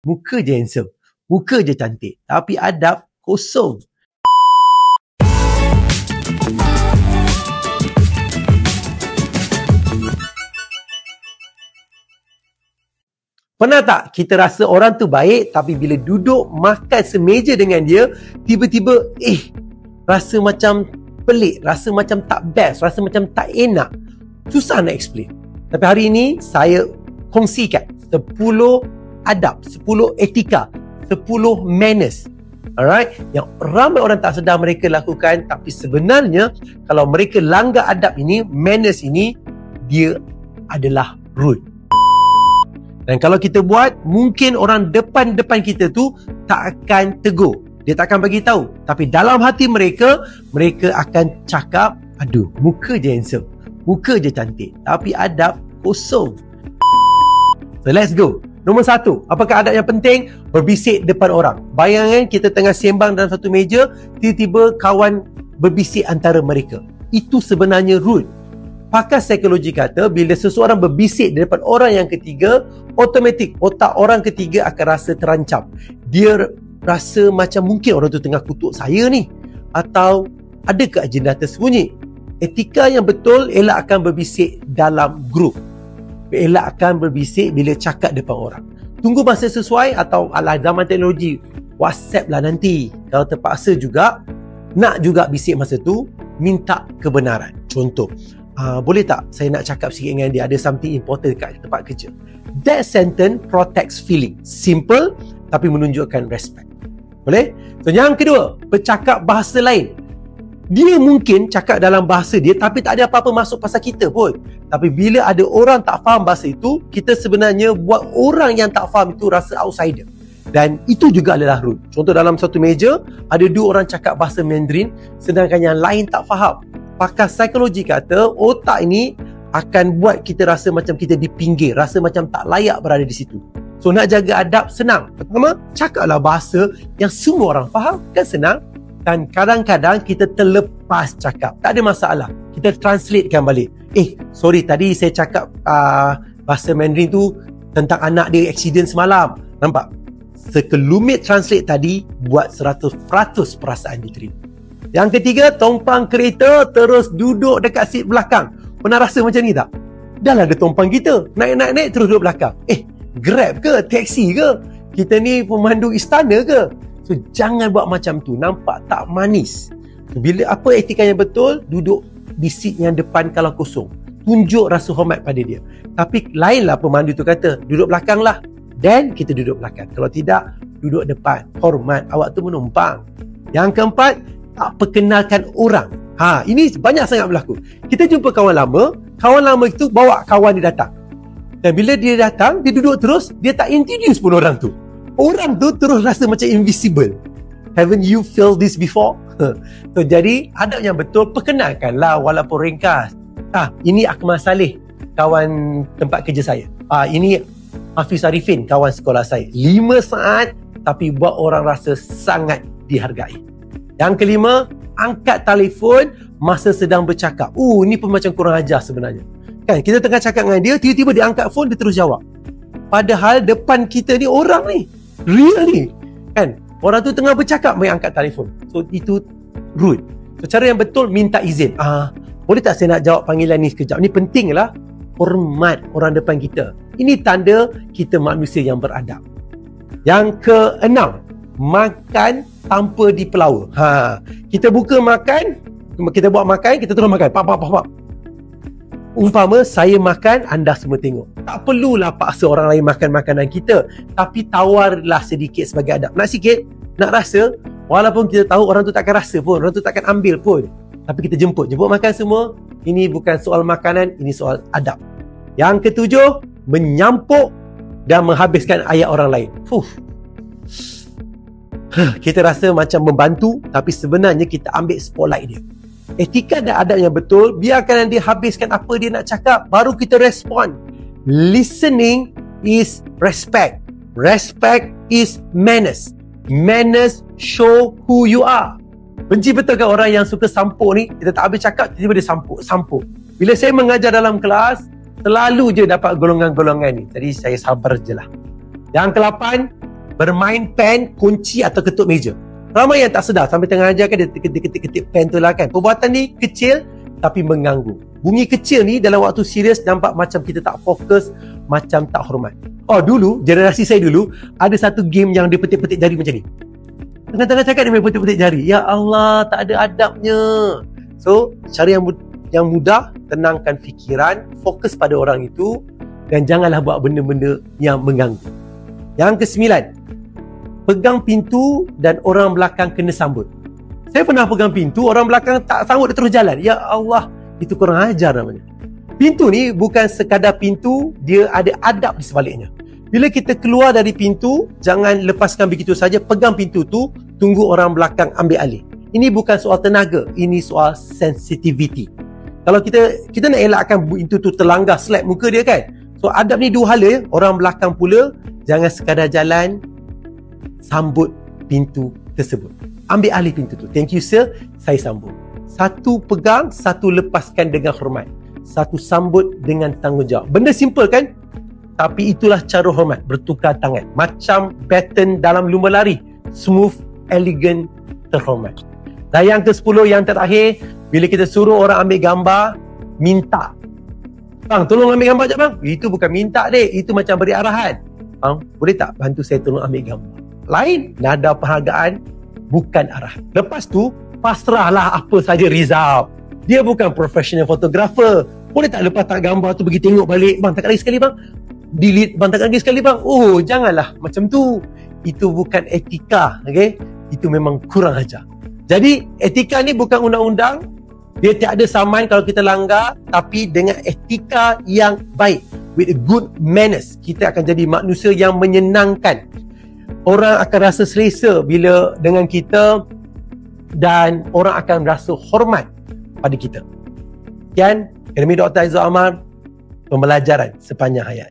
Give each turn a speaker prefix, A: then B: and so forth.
A: muka je handsome, muka je cantik, tapi adab kosong. Pernah tak kita rasa orang tu baik, tapi bila duduk makan semeja dengan dia, tiba-tiba rasa macam pelik, rasa macam tak best, rasa macam tak enak. Susah nak explain. Tapi hari ini saya kongsikan 10 adab, 10 etika, 10 manners, alright, yang ramai orang tak sedar mereka lakukan, tapi sebenarnya kalau mereka langgar adab ini, manners ini, dia adalah rude. Dan kalau kita buat, mungkin orang depan kita tu tak akan tegur. Dia tak akan bagi tahu. Tapi dalam hati mereka, mereka akan cakap, aduh, muka je handsome, muka je cantik, tapi adab kosong. So let's go. Nombor 1, apakah adab yang penting? Berbisik depan orang. Bayangkan kita tengah sembang dalam satu meja, tiba-tiba kawan berbisik antara mereka. Itu sebenarnya rude. Pakar psikologi kata, bila seseorang berbisik di depan orang yang ketiga, automatik otak orang ketiga akan rasa terancam. Dia rasa macam mungkin orang tu tengah kutuk saya ni, atau ada ke agenda tersembunyi. Etika yang betul, elakkan berbisik dalam grup. Elakkan berbisik bila cakap depan orang. Tunggu masa sesuai, atau ala zaman teknologi, WhatsApp lah nanti. Kalau terpaksa juga, nak juga bisik masa tu, minta kebenaran. Contoh, boleh tak saya nak cakap sikit dengan dia, ada something important kat tempat kerja. That sentence protects feeling. Simple tapi menunjukkan respect. Boleh? So yang kedua, bercakap bahasa lain. Dia mungkin cakap dalam bahasa dia, tapi tak ada apa-apa masuk pasal kita pun. Tapi bila ada orang tak faham bahasa itu, kita sebenarnya buat orang yang tak faham itu rasa outsider. Dan itu juga adalah rude. Contoh, dalam satu meja, ada 2 orang cakap bahasa Mandarin, sedangkan yang lain tak faham. Pakar psikologi kata, otak ini akan buat kita rasa macam kita di pinggir, rasa macam tak layak berada di situ. So nak jaga adab senang. Pertama, cakaplah bahasa yang semua orang faham, kan senang. Dan kadang-kadang kita terlepas cakap, tak ada masalah, kita translatekan balik. Sorry, tadi saya cakap bahasa Mandarin tu tentang anak dia accident semalam. Nampak? Sekelumit translate tadi, buat 100% perasaan diterima. Yang ketiga, tumpang kereta terus duduk dekat seat belakang. Pernah rasa macam ni tak? Dah lah ada tumpang kita, naik terus duduk belakang. Grab ke? Taxi ke? Kita ni pemandu istana ke? So jangan buat macam tu, nampak tak manis. So, bila apa etika yang betul? Duduk di seat yang depan kalau kosong. Tunjuk rasa hormat pada dia. Tapi lainlah pemandu tu kata, duduk belakang lah. Dan kita duduk belakang. Kalau tidak, duduk depan. Hormat, awak tu menumpang. Yang keempat, tak perkenalkan orang. Ini banyak sangat berlaku. Kita jumpa kawan lama itu bawa kawan dia datang. Dan bila dia datang, dia duduk terus, dia tak introduce pun orang tu. Orang tu terus rasa macam invisible. Haven't you felt this before? So, jadi adab yang betul, perkenalkanlah walaupun ringkas. Ini Akmal Saleh, kawan tempat kerja saya. Ini Hafiz Arifin, kawan sekolah saya. 5 saat, tapi buat orang rasa sangat dihargai. Yang kelima, angkat telefon masa sedang bercakap. Ni pun macam kurang ajar sebenarnya. Kan, kita tengah cakap dengan dia, tiba-tiba dia angkat phone, dia terus jawab. Padahal depan kita ni orang ni, real ni. Kan, orang tu tengah bercakap, main angkat telefon. So, itu rude. So, cara yang betul, minta izin. Boleh tak saya nak jawab panggilan ni sekejap? Ni penting lah. Hormat orang depan kita. Ini tanda kita manusia yang beradab. Yang keenam, makan tanpa dipelawa. Kita buka makan, kita buat makan, kita terus makan. Pap. Umpama saya makan, anda semua tengok. Tak perlulah paksa orang lain makan makanan kita, tapi tawarlah sedikit sebagai adab. Nak sikit, nak rasa, walaupun kita tahu orang tu takkan rasa pun, orang tu takkan ambil pun, tapi kita jemput makan semua. Ini bukan soal makanan, ini soal adab. Yang ketujuh, menyampuk dan menghabiskan ayat orang lain. Kita rasa macam membantu, tapi sebenarnya kita ambil spotlight dia. Etika dan adab yang betul, biarkan dia habiskan apa dia nak cakap, baru kita respon. Listening is respect. Respect is manners. Manners show who you are. Benci betul kan orang yang suka sampuk ni? Kita tak habis cakap, tiba-tiba dia sampuk. Bila saya mengajar dalam kelas, selalu je dapat golongan-golongan ni. Jadi saya sabar je lah. Yang ke-8, bermain pen, kunci atau ketuk meja. Ramai yang tak sedar sampai tengah ajar kan dia ketik-ketik pen tu lah kan. Perbuatan ni kecil tapi mengganggu. Bunyi kecil ni dalam waktu serius nampak macam kita tak fokus, macam tak hormat. Oh dulu, generasi saya dulu, ada satu game yang dia petik-petik jari macam ni. Tengah-tengah cakap dia main petik-petik jari. Ya Allah, tak ada adabnya. So, cara yang mudah, tenangkan fikiran, fokus pada orang itu dan janganlah buat benda-benda yang mengganggu. Yang ke-9, pegang pintu dan orang belakang kena sambut. Saya pernah pegang pintu, orang belakang tak sambut, dia terus jalan. Ya Allah, itu kurang ajar namanya. Pintu ni bukan sekadar pintu, dia ada adab di sebaliknya. Bila kita keluar dari pintu, jangan lepaskan begitu saja, pegang pintu tu, tunggu orang belakang ambil alih. Ini bukan soal tenaga, ini soal sensitivity. Kalau kita nak elakkan pintu tu terlanggar, slap muka dia kan. So adab ni dua hala ya. Orang belakang pula, jangan sekadar jalan, sambut pintu tersebut. Ambil alih pintu tu. Thank you sir, saya sambung. Satu pegang, satu lepaskan dengan hormat. Satu sambut dengan tanggungjawab. Benda simple kan? Tapi itulah cara hormat, bertukar tangan. Macam pattern dalam lumba lari. Smooth, elegant, terhormat. Dan yang ke-10, yang terakhir, bila kita suruh orang ambil gambar, minta. Bang, tolong ambil gambar sekejap bang. Itu bukan minta dek, itu macam beri arahan. Bang, boleh tak bantu saya tolong ambil gambar? Lain, nada penghargaan, bukan arahan. Lepas tu, pasrahlah apa saja result. Dia bukan professional photographer. Boleh tak lepas tak gambar tu pergi tengok balik, bang takkan lagi sekali bang, delete bang takkan lagi sekali bang. Oh janganlah macam tu, itu bukan etika. Okay? Itu memang kurang ajar. Jadi etika ni bukan undang-undang, dia tiada saman kalau kita langgar, tapi dengan etika yang baik, with a good manners, kita akan jadi manusia yang menyenangkan. Orang akan rasa selesa bila dengan kita dan orang akan rasa hormat pada kita. Sekian, Akademi Dr. Aizul Amar, pembelajaran sepanjang hayat.